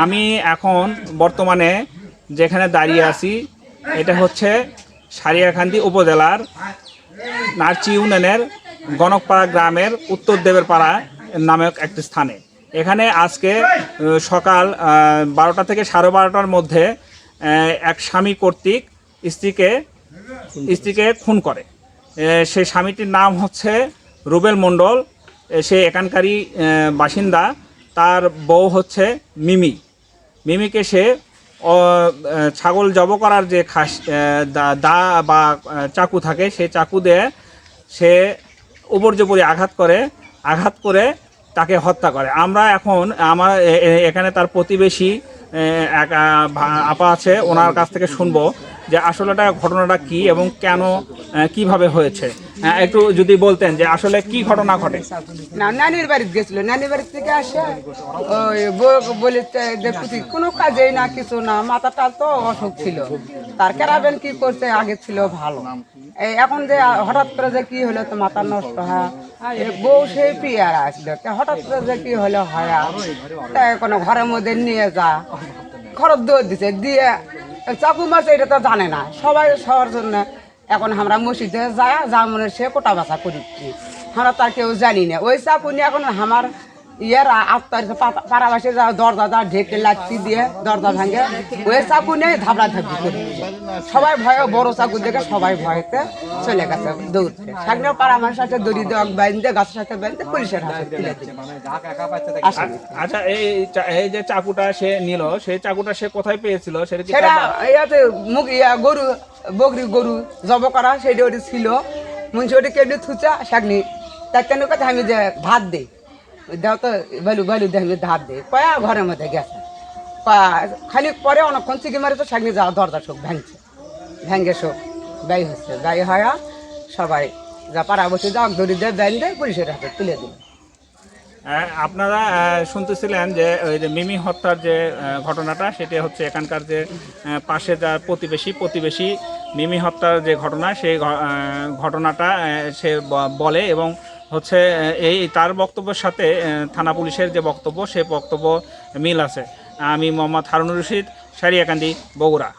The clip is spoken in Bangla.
আমি এখন বর্তমানে যেখানে দাঁড়িয়ে আছি এটা হচ্ছে সারিয়াকান্দি উপজেলার নারচি ইউনিয়নের গণকপাড়া গ্রামের উত্তর দেবের পাড়া নামক একটি স্থানে। এখানে আজকে সকাল 12টা থেকে 12:30টার মধ্যে এক স্বামী কর্তৃক স্ত্রীকে খুন করে। সেই স্বামীটির নাম হচ্ছে রুবেল মণ্ডল, সে এখানকারই বাসিন্দা। তার বউ হচ্ছে মিমিকে সে ছাগল জব করার যে দা বা চাকু থাকে সেই চাকু দিয়ে সে উপর্যুপরি আঘাত করে তাকে হত্যা করে। আমরা এখন এখানে তার প্রতিবেশী এক আপা আছে, ওনার কাছ থেকে শুনবো যে আসলে ঘটনাটা কি এবং কেন কিভাবে হয়েছে। একটু যদি বলতেন যে আসলে কি ঘটনা ঘটে। না, নানির বাড়িতে গেছিল, নানির বাড়ি থেকে আসে ওই বলে কোনো কাজেই না, কিছু না, মাথাটা তো অসুখ ছিল, তার কেরাবেন কি করছে আগে ছিল ভালো, এখন যে হঠাৎ করে যে কি হলো তো মাথা নষ্ট হয়। বউ সেই পিয়ারা আসলো, হঠাৎ করে যে কি হলো হয় তাই কোনো ঘরের মধ্যে নিয়ে যা খরচ দৌড় দিছে দিয়ে চাকু মারছে, এটা তো জানে না সবাই সবার জন্য। এখন আমরা মসজিদে যা মনে সে কোটা বাসা করিচ্ছি, আমরা তার কেউ জানি না। ওই চাকু নিয়ে এখন আমার ইয়ারা আত্মার পাড়াবাসে যা দরজা ঢেকে লাচ্ছি দিয়ে দরজা ভাঙে ওই চাকু নিয়ে ধাবড়া ধাবড়ি করি। সবাই ভয়ে বড় চাকু দেখে সবাই ভয়েতে চলে গেছে দৌড়তে। সামনে পাড়া মানুষের সাথে দড়ি দেওয়া বাইন্দে গাছের সাথে বাইন্দে পুলিশের হাতে তুলে দিল। আচ্ছা, এই যে চাকুটা সে নিল, সেই চাকুটা সে কোথায় পেয়েছিল? সেটা ইয়াতে মুখ গরু বকরি গরু জব করা সেটা ওটি ছিল, মুন্সি ওটি কেটে থুচা শাকনি তার কেন কথা আমি যে ভাত দিই দেও তো বালু দিয়ে আমি ভাত দিই কয়া ঘরের মধ্যে গেছে। খানিক পরে অনেকক্ষণ চিকি মারি তো শাকনি যাওয়া দরজা শোক ভেঙে শোক ব্যয় হচ্ছে, ব্যয় হয় সবাই যা পাড়া বসে যা দড়ি দিয়ে ব্যান দিয়ে পুলিশের হাতে তুলে দিল। আপনারা শুনতেছিলেন যে ওই যে মিমি হত্যার যে ঘটনাটা, সেটা হচ্ছে এখানকার যে পাশে যার প্রতিবেশী মিমি হত্যার যে ঘটনা, সেই ঘটনাটা সে বলে এবং হচ্ছে এই তার বক্তব্যের সাথে থানা পুলিশের যে বক্তব্য, সে বক্তব্য মিল আছে। আমি মোহাম্মদ হারুনুর রশিদ, সারিয়াকান্দি, বগুড়া।